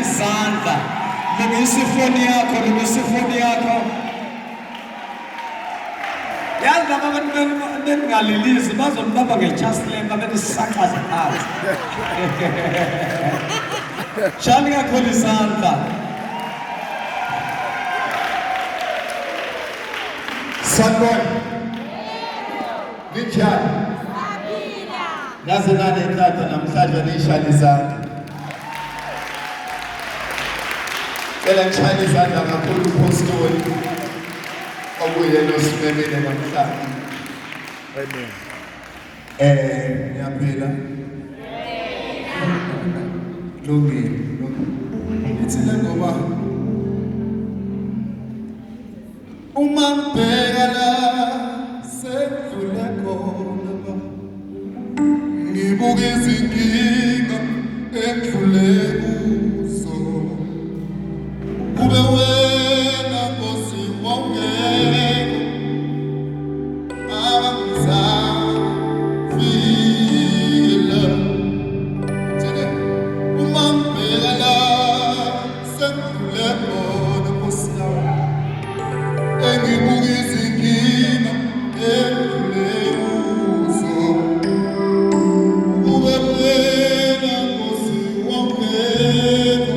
isandla. Lungisa ifoni yakho, lungisa ifoni yakho. Yazi laba abantu bengalilizi bazonibamba ngechaslemba benisisaqhaza phansi. Shani kakhulu isandla. Sanibona. Linjani? Yazi nani enhlanhla namhlanje nishaya izandla. Cela ngishaya izandla kakhulu uPostoli okuyena osimemile namhlanje. Amen. Ngiyaphila. Lungile. Ithi le ngoba uma ngibheka la sedlule khona ngibuka izinkinga edlule kuzo kube wena Nkosi wongeke abangizafile thina uma ngibheka la sedlule khona Nkosi yami engibuka izinkinga edlule kuzo kube wena Nkosi wongeke